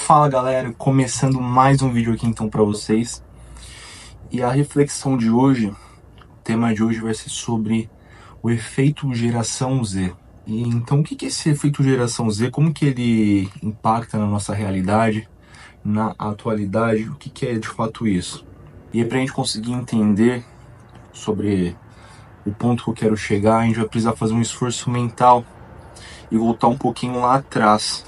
Fala galera, começando mais um vídeo aqui então para vocês. E a reflexão de hoje, o tema de hoje vai ser sobre o efeito geração Z. E então o que é esse efeito geração Z? Como que ele impacta na nossa realidade, na atualidade? O que é de fato isso? E para a gente conseguir entender sobre o ponto que eu quero chegar, a gente vai precisar fazer um esforço mental e voltar um pouquinho lá atrás,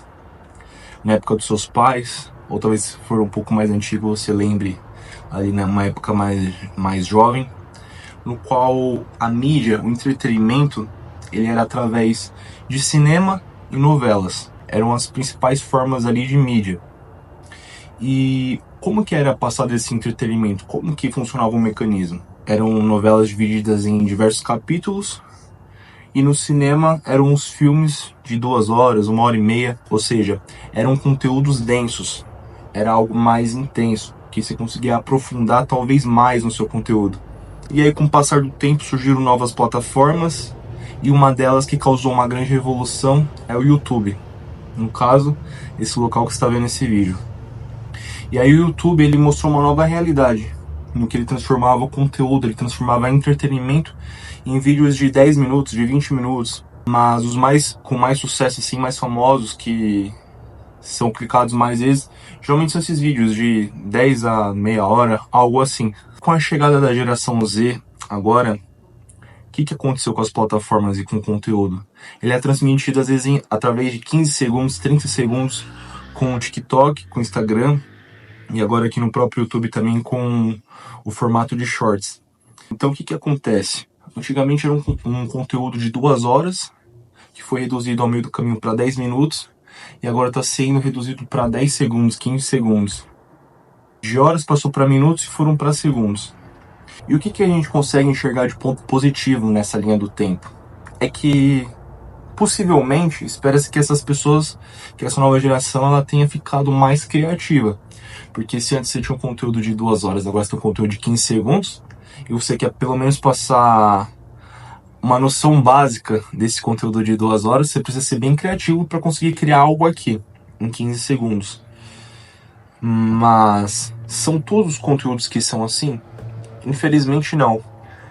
na época dos seus pais, ou talvez se for um pouco mais antigo você lembre ali numa época mais jovem, no qual a mídia, o entretenimento, ele era através de cinema e novelas. Eram as principais formas ali de mídia. E como que era passado esse entretenimento? Como que funcionava o mecanismo? Eram novelas divididas em diversos capítulos, e no cinema eram os filmes de 2 horas, 1h30, ou seja, eram conteúdos densos, era algo mais intenso, que você conseguia aprofundar talvez mais no seu conteúdo. E aí com o passar do tempo surgiram novas plataformas, e uma delas que causou uma grande revolução é o YouTube. No caso, esse local que você está vendo nesse vídeo. E aí o YouTube ele mostrou uma nova realidade, no que ele transformava o conteúdo, ele transformava entretenimento em vídeos de 10 minutos, de 20 minutos. Mas os com mais sucesso, assim, mais famosos, que são clicados mais vezes, geralmente são esses vídeos de 10 a meia hora, algo assim. Com a chegada da geração Z, agora, o que aconteceu com as plataformas e com o conteúdo? Ele é transmitido às vezes através de 15 segundos, 30 segundos, com o TikTok, com o Instagram, e agora aqui no próprio YouTube também com o formato de Shorts. Então o que acontece? Antigamente era um conteúdo de 2 horas, que foi reduzido ao meio do caminho para 10 minutos, e agora está sendo reduzido para 10 segundos, 15 segundos. De horas passou para minutos e foram para segundos. E o que a gente consegue enxergar de ponto positivo nessa linha do tempo? É que possivelmente espera-se que essas pessoas, que essa nova geração, ela tenha ficado mais criativa. Porque se antes você tinha um conteúdo de 2 horas, agora você tem um conteúdo de 15 segundos, e você quer pelo menos passar uma noção básica desse conteúdo de 2 horas, você precisa ser bem criativo para conseguir criar algo aqui, em 15 segundos. Mas são todos os conteúdos que são assim? Infelizmente não.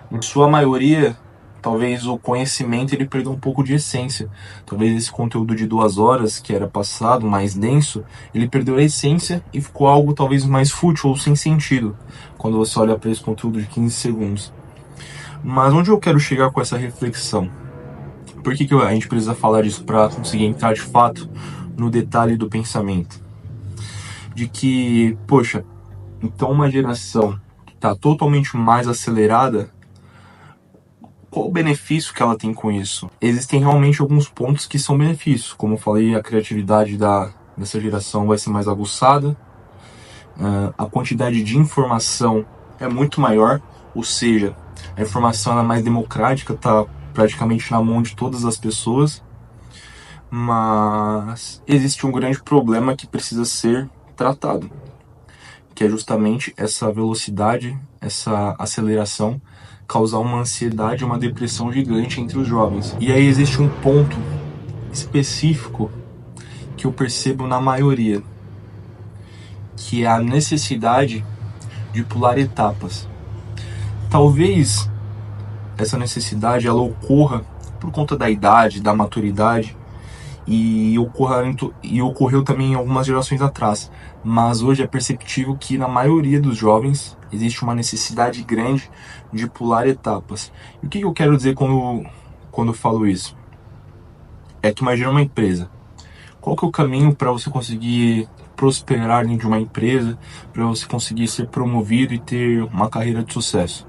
Em sua maioria, talvez o conhecimento ele perdeu um pouco de essência. Talvez esse conteúdo de 2 horas, que era passado, mais denso, ele perdeu a essência e ficou algo talvez mais fútil ou sem sentido, quando você olha para esse conteúdo de 15 segundos. Mas onde eu quero chegar com essa reflexão? Por que a gente precisa falar disso para conseguir entrar de fato no detalhe do pensamento? De que, poxa, então uma geração que está totalmente mais acelerada, qual o benefício que ela tem com isso? Existem realmente alguns pontos que são benefícios. Como eu falei, a criatividade dessa geração vai ser mais aguçada, a quantidade de informação é muito maior, ou seja, a informação é mais democrática, está praticamente na mão de todas as pessoas, mas existe um grande problema que precisa ser tratado, que é justamente essa velocidade, essa aceleração, causar uma ansiedade, uma depressão gigante entre os jovens. E aí existe um ponto específico que eu percebo na maioria, que é a necessidade de pular etapas. Talvez essa necessidade ela ocorra por conta da idade, da maturidade, e ocorreu também em algumas gerações atrás. Mas hoje é perceptível que na maioria dos jovens existe uma necessidade grande de pular etapas. E o que eu quero dizer quando eu falo isso? É que imagina uma empresa. Qual que é o caminho para você conseguir prosperar dentro de uma empresa, para você conseguir ser promovido e ter uma carreira de sucesso?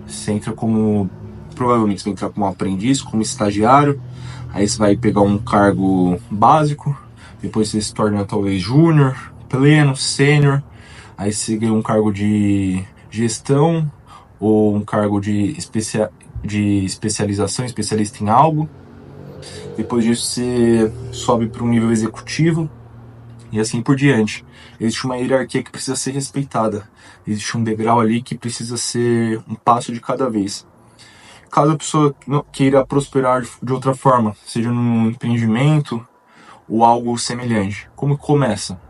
Você entra provavelmente você vai entrar como aprendiz, como estagiário, aí você vai pegar um cargo básico, depois você se torna talvez júnior, pleno, sênior, aí você ganha um cargo de gestão ou um cargo de especialização, especialista em algo. Depois disso você sobe para um nível executivo e assim por diante. Existe uma hierarquia que precisa ser respeitada, existe um degrau ali que precisa ser um passo de cada vez. Caso a pessoa queira prosperar de outra forma, seja num empreendimento ou algo semelhante, como começa?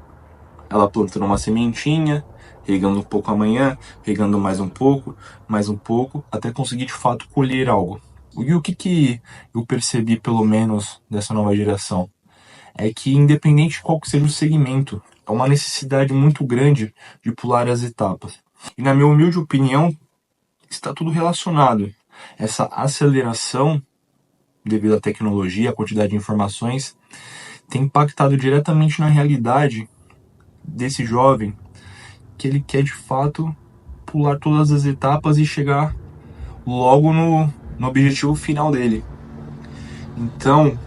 ela plantando uma sementinha, regando um pouco amanhã, regando mais um pouco, até conseguir de fato colher algo. E o que eu percebi, pelo menos, dessa nova geração? É que, independente de qual que seja o segmento, é uma necessidade muito grande de pular as etapas. E, na minha humilde opinião, está tudo relacionado. Essa aceleração, devido à tecnologia, à quantidade de informações, tem impactado diretamente na realidade desse jovem, que ele quer de fato pular todas as etapas e chegar logo no objetivo final dele. Então,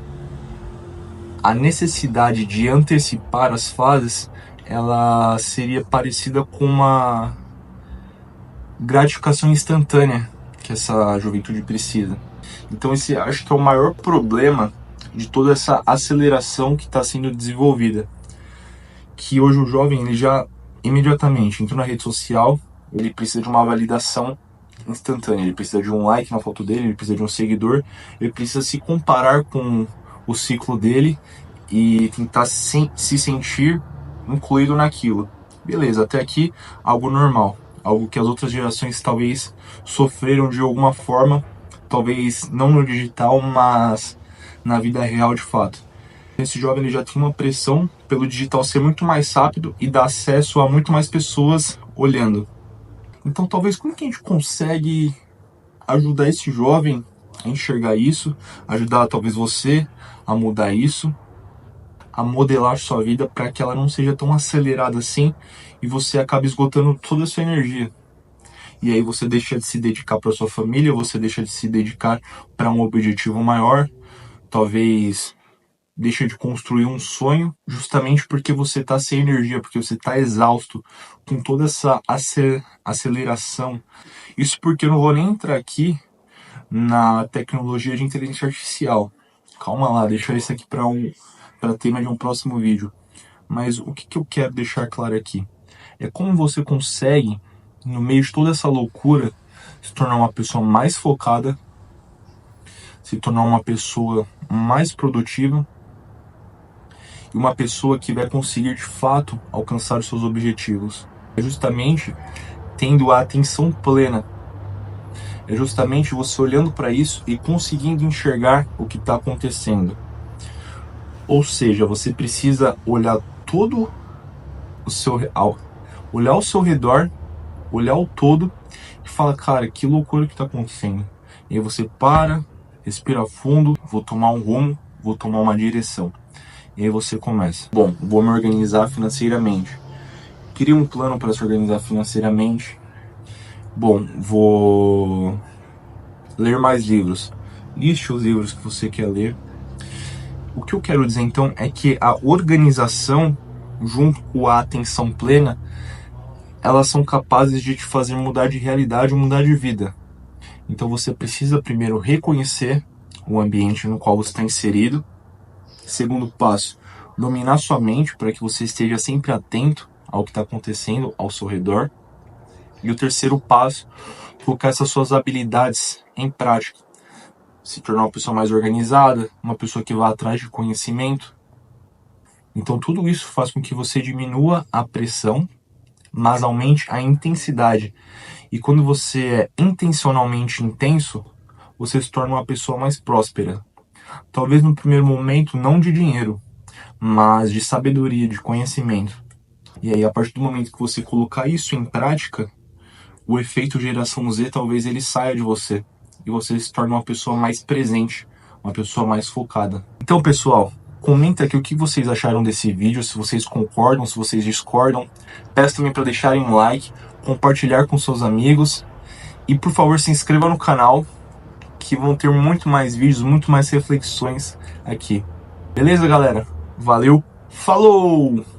a necessidade de antecipar as fases, ela seria parecida com uma gratificação instantânea que essa juventude precisa. Então esse acho que é o maior problema de toda essa aceleração que está sendo desenvolvida. Que hoje o jovem, ele já imediatamente entrou na rede social, ele precisa de uma validação instantânea, ele precisa de um like na foto dele, ele precisa de um seguidor, ele precisa se comparar com o ciclo dele e tentar se sentir incluído naquilo. Beleza, até aqui algo normal, algo que as outras gerações talvez sofreram de alguma forma, talvez não no digital, mas na vida real de fato. Esse jovem ele já tem uma pressão pelo digital ser muito mais rápido e dar acesso a muito mais pessoas olhando. Então talvez como que a gente consegue ajudar esse jovem a enxergar isso, ajudar talvez você a mudar isso, a modelar sua vida para que ela não seja tão acelerada assim e você acabe esgotando toda a sua energia. E aí você deixa de se dedicar para sua família, você deixa de se dedicar para um objetivo maior, talvez deixa de construir um sonho, justamente porque você está sem energia, porque você está exausto com toda essa aceleração. Isso porque eu não vou nem entrar aqui na tecnologia de inteligência artificial. Calma lá, deixa isso aqui para tema de um próximo vídeo. Mas o que eu quero deixar claro aqui é como você consegue, no meio de toda essa loucura, se tornar uma pessoa mais focada, se tornar uma pessoa mais produtiva e uma pessoa que vai conseguir de fato alcançar os seus objetivos. É justamente tendo a atenção plena. É justamente você olhando para isso e conseguindo enxergar o que está acontecendo. Ou seja, você precisa olhar todo o seu olhar ao seu redor, olhar o todo e falar, cara, que loucura que está acontecendo. E aí você para, respira fundo, vou tomar um rumo, vou tomar uma direção. E aí você começa. Bom, vou me organizar financeiramente. Cria um plano para se organizar financeiramente. Bom, vou ler mais livros. Liste os livros que você quer ler. O que eu quero dizer então é que a organização, junto com a atenção plena, elas são capazes de te fazer mudar de realidade, mudar de vida. Então você precisa primeiro reconhecer o ambiente no qual você está inserido. Segundo passo, dominar sua mente para que você esteja sempre atento ao que está acontecendo ao seu redor. E o terceiro passo, colocar essas suas habilidades em prática. Se tornar uma pessoa mais organizada, uma pessoa que vá atrás de conhecimento. Então tudo isso faz com que você diminua a pressão, mas aumente a intensidade. E quando você é intencionalmente intenso, você se torna uma pessoa mais próspera. Talvez no primeiro momento não de dinheiro, mas de sabedoria, de conhecimento. E aí a partir do momento que você colocar isso em prática, o efeito geração Z talvez ele saia de você. E você se torna uma pessoa mais presente, uma pessoa mais focada. Então pessoal, comenta aqui o que vocês acharam desse vídeo, se vocês concordam, se vocês discordam. Peço também para deixarem um like, compartilhar com seus amigos. E por favor se inscreva no canal, que vão ter muito mais vídeos, muito mais reflexões aqui. Beleza, galera? Valeu, falou!